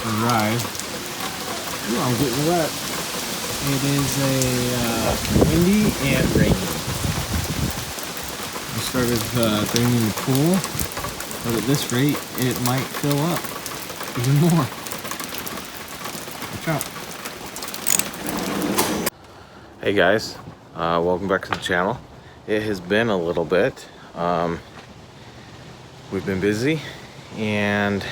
arrived. Ooh, I'm getting wet. It is a windy and rainy. I started draining the pool, but at this rate, it might fill up even more. Watch out. Hey guys, welcome back to the channel. It has been a little bit. We've been busy, and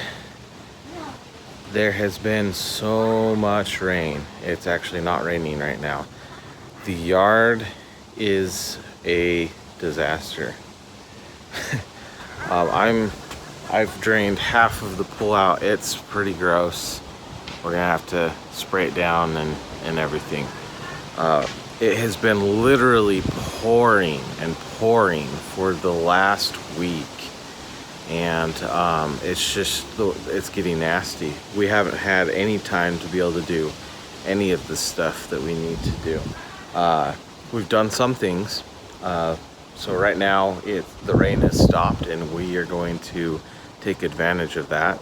there has been so much rain. It's actually not raining right now. The yard is a disaster. I've drained half of the pool out. It's pretty gross. We're gonna have to spray it down and everything. It has been literally pouring and pouring for the last week. And it's getting nasty. We haven't had any time to be able to do any of the stuff that we need to do. We've done some things. So right now the rain has stopped, and we are going to take advantage of that.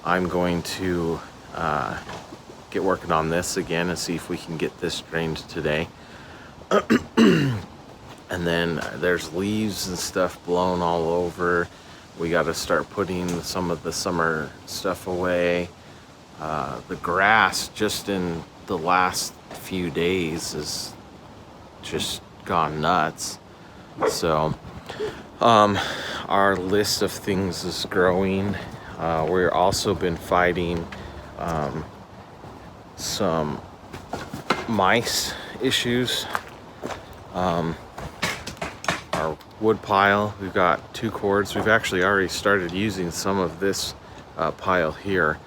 I'm going to get working on this again and see if we can get this drained today. And then there's leaves and stuff blown all over. We got to start putting some of the summer stuff away. The grass just in the last few days has just gone nuts. So our list of things is growing. We've also been fighting some mice issues. Our wood pile, we've got 2 cords. We've actually already started using some of this pile here.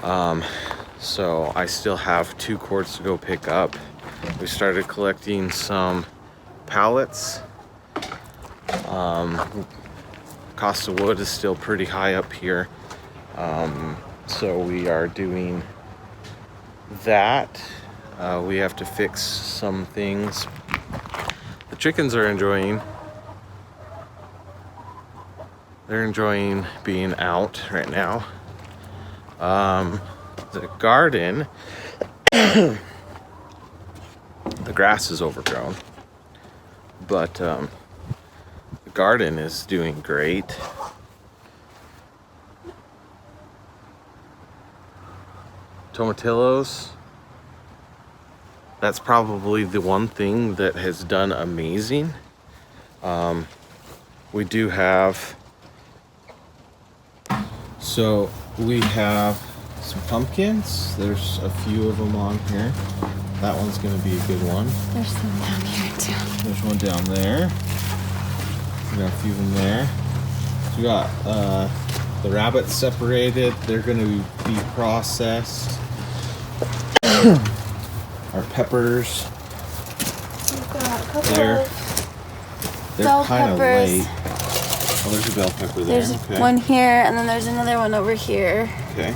So I still have 2 cords to go pick up. We started collecting some pallets. Cost of wood is still pretty high up here. So we are doing that. We have to fix some things. The chickens are enjoying being out right now. The garden, the grass is overgrown, but the garden is doing great. Tomatillos, that's probably the one thing that has done amazing. We do have, so we have some pumpkins. There's a few of them on here. That one's going to be a good one. There's some down here too. There's one down there. We got a few of them there. So we got the rabbits separated. They're going to be processed. Our peppers. We've got a couple They're bell kind of peppers. late. Oh, there's a bell pepper there. There's okay. one here, and then there's another one over here. Okay.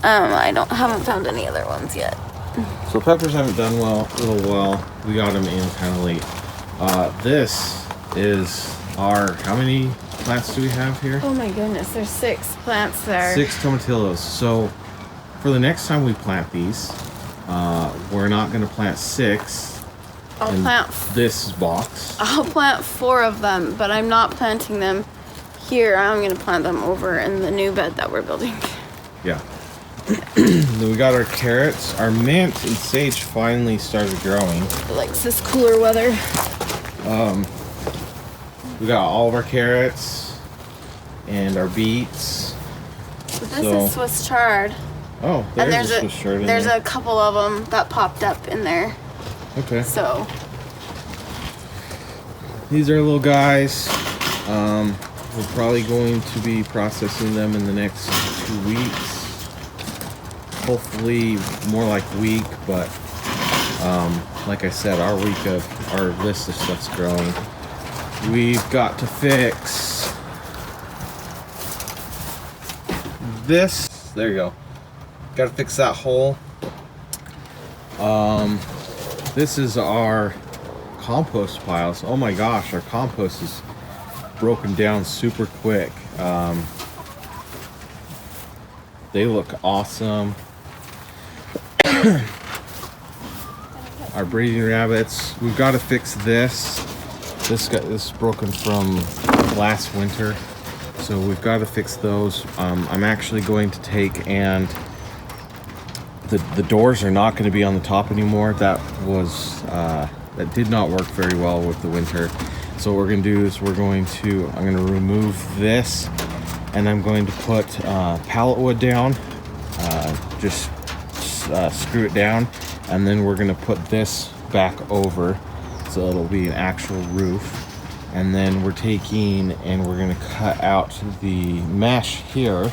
I haven't found any other ones yet. So peppers haven't done a little well. We got them in kind of late. This is our, how many plants do we have here? Oh my goodness, there's 6 plants there. 6 tomatillos. So for the next time we plant these, we're not going to plant 6. I'll plant this box. I'll plant 4 of them, but I'm not planting them here. I'm gonna plant them over in the new bed that we're building. Yeah. Then we got our carrots. Our mint and sage finally started growing. It likes this cooler weather. We got all of our carrots and our beets. But this is Swiss chard. Oh, And there's a Swiss chard in there's there. a couple of them that popped up in there. Okay. So these are little guys. We're probably going to be processing them in the next 2 weeks. Hopefully more like a week, but like I said, our list of stuff's growing. We've got to fix this. There you go. Got to fix that hole. This is our compost piles. Oh my gosh, our compost is broken down super quick. They look awesome. Our breeding rabbits. We've got to fix this. This is broken from last winter, so we've got to fix those. I'm actually going to take and the doors are not going to be on the top anymore. That did not work very well with the winter. So what we're going to do is I'm going to remove this, and I'm going to put pallet wood down. Just screw it down, and then we're going to put this back over, so it'll be an actual roof. And then we're taking and we're going to cut out the mesh here,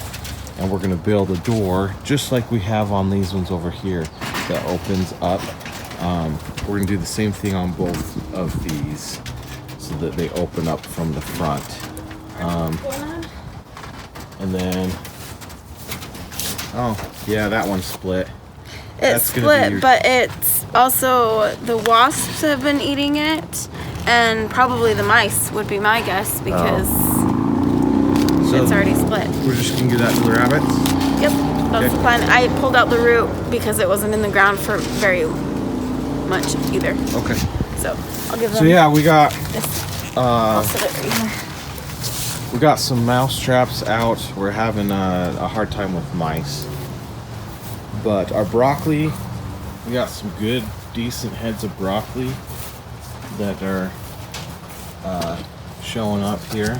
and we're going to build a door just like we have on these ones over here that opens up. We're going to do the same thing on both of these so that they open up from the front. And then, oh yeah, that one split. It's split, but it's also the wasps have been eating it, and probably the mice would be my guess, because it's already split. We're just gonna give that to the rabbits? Yep, that's the plan. I pulled out the root because it wasn't in the ground for very much either. Okay. So I'll give them. So yeah, we got this. I'll set it right here. we got some mouse traps out. We're having a hard time with mice. But our broccoli, we got some good, decent heads of broccoli that are showing up here.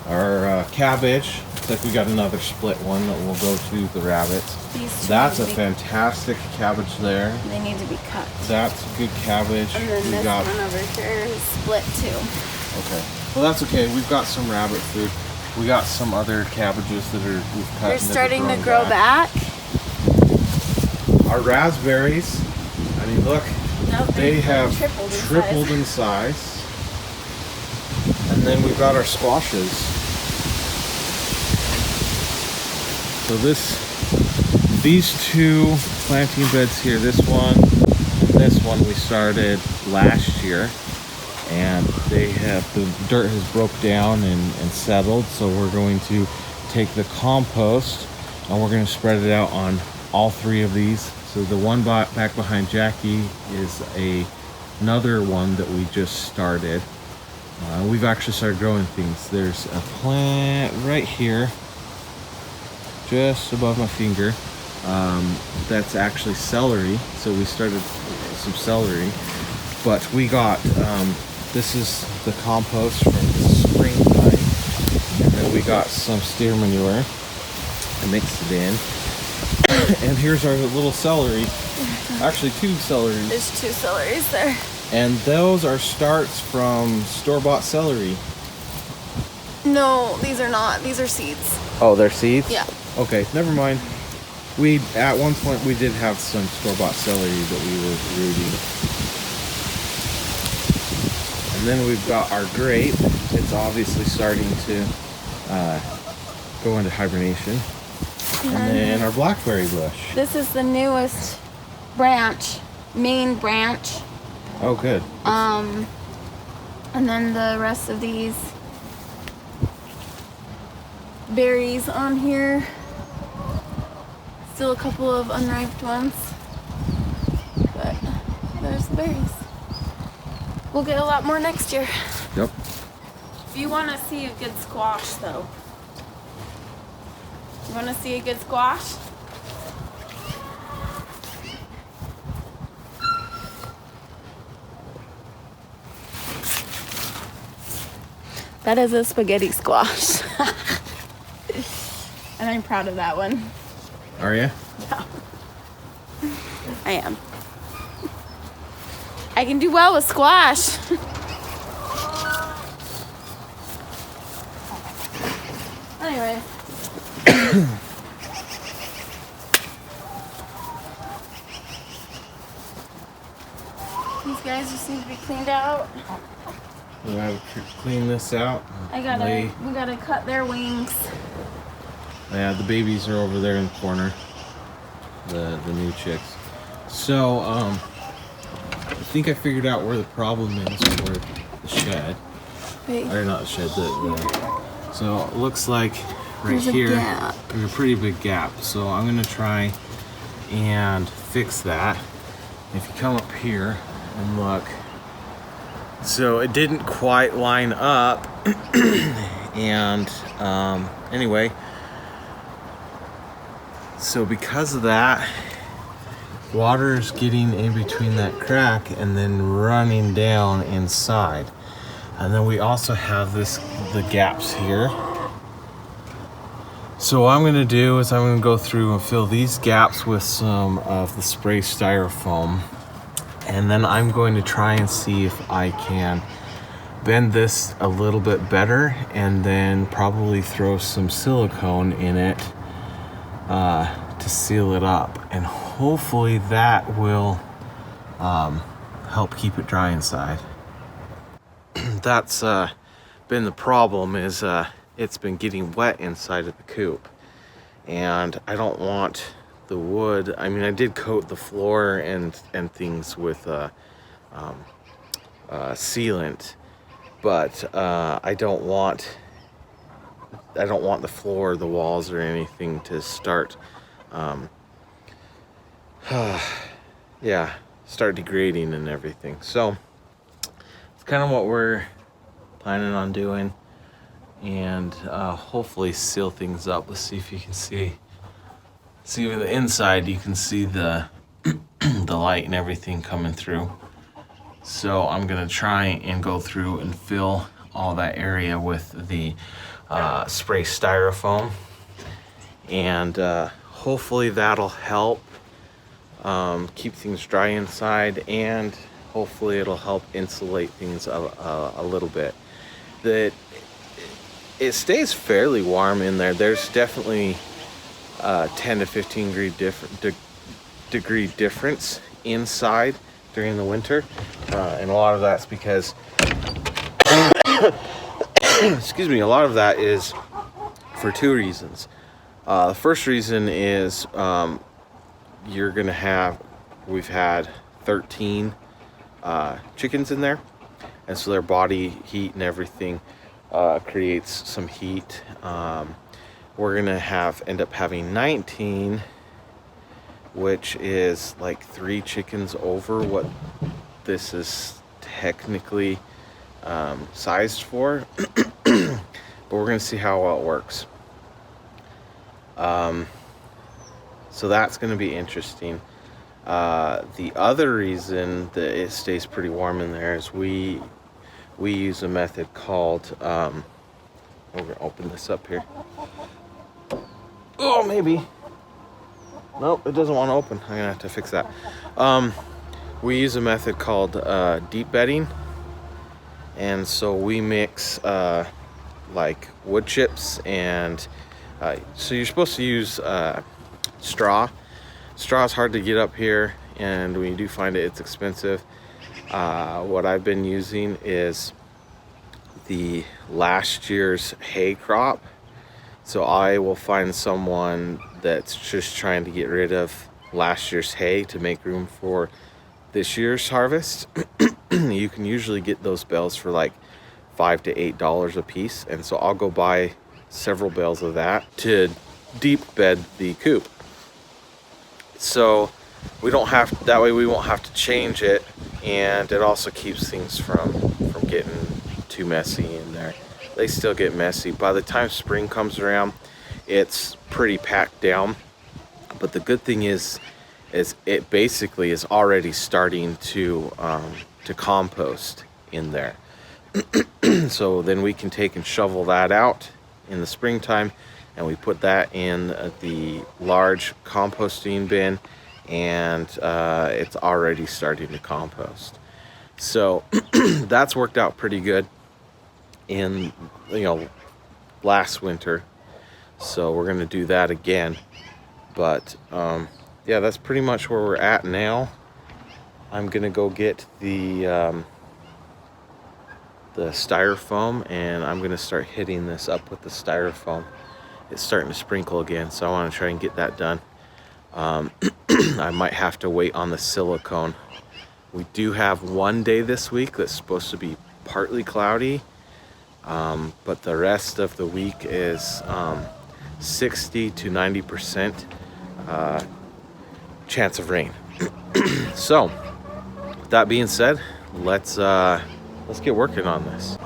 Our cabbage, looks like we got another split one that will go to the rabbits. That's a fantastic cabbage there. They need to be cut. That's good cabbage. And then this one over here is split too. Okay. Well, that's okay. We've got some rabbit food. We got some other cabbages that we've cut. They're starting to grow back. Our raspberries, I mean, look, they have tripled in size. And then we've got our squashes. So these two planting beds here, this one we started last year, and the dirt has broke down and settled. So we're going to take the compost and we're going to spread it out on all three of these. So the one back behind Jackie is another one that we just started. We've actually started growing things. There's a plant right here, just above my finger. That's actually celery. So we started some celery, but we got, this is the compost from the springtime. And then we got some steer manure. I mixed it in. And here's our little celery. Actually, two celeries. There's two celeries there. And those are starts from store-bought celery. No, these are not. These are seeds. Oh, they're seeds? Yeah. Okay, never mind. At one point, we did have some store-bought celery that we were rooting. And then we've got our grape. It's obviously starting to go into hibernation. And then our blackberry bush. This is the newest main branch. Oh, good. And then the rest of these berries on here. Still a couple of unripe ones, but there's the berries. We'll get a lot more next year. Yep. If you want to see a good squash, though. You want to see a good squash? That is a spaghetti squash. And I'm proud of that one. Are you? Yeah. I am. I can do well with squash. Anyway. These guys just need to be cleaned out. We gotta clean this out. We gotta cut their wings. Yeah, the babies are over there in the corner. The new chicks. So, I think I figured out where the problem is for the shed. Wait. Or not the shed, so it looks like There's a pretty big gap. So I'm gonna try and fix that. If you come up here and look, so it didn't quite line up. And anyway, so because of that, water is getting in between that crack and then running down inside. And then we also have the gaps here. So what I'm gonna do is I'm gonna go through and fill these gaps with some of the spray styrofoam. And then I'm going to try and see if I can bend this a little bit better, and then probably throw some silicone in it to seal it up, and hopefully that will help keep it dry inside. That's been the problem, is it's been getting wet inside of the coop, and I don't want the wood. I mean, I did coat the floor and things with sealant, but I don't want the floor, the walls, or anything to start start degrading and everything. So it's kind of what we're planning on doing, and hopefully seal things up. Let's see if you can see with the inside. You can see the the light and everything coming through. So I'm gonna try and go through and fill all that area with the spray styrofoam, and hopefully that'll help keep things dry inside, and hopefully it'll help insulate things a little bit. It stays fairly warm in there. There's definitely 10 to 15 degree difference inside during the winter, and a lot of that's because excuse me, a lot of that is for two reasons. The first reason is we've had 13 chickens in there, and so their body heat and everything creates some heat. We're gonna end up having 19, which is like 3 chickens over what this is technically sized for. But we're gonna see how well it works. So that's gonna be interesting. The other reason that it stays pretty warm in there is we use a method called we're gonna open this up here. Oh, maybe. Nope, it doesn't want to open. I'm gonna have to fix that. We use a method called deep bedding, and so we mix like wood chips, and so you're supposed to use straw. Straw is hard to get up here, and when you do find it, it's expensive. What I've been using is the last year's hay crop. So I will find someone that's just trying to get rid of last year's hay to make room for this year's harvest. You can usually get those bales for like $5 to $8 a piece, and so I'll go buy several bales of that to deep bed the coop. So that way we won't have to change it, and it also keeps things from getting too messy in there. They still get messy. By the time spring comes around, it's pretty packed down. But the good thing is it basically is already starting to compost in there. So then we can take and shovel that out in the springtime, and we put that in the large composting bin, and it's already starting to compost. So that's worked out pretty good in last winter. So we're gonna do that again. But yeah, that's pretty much where we're at now. I'm gonna go get the styrofoam, and I'm gonna start hitting this up with the styrofoam. It's starting to sprinkle again, so I want to try and get that done. I might have to wait on the silicone. We do have one day this week that's supposed to be partly cloudy, but the rest of the week is 60 to 90% chance of rain. So, with that being said, let's get working on this.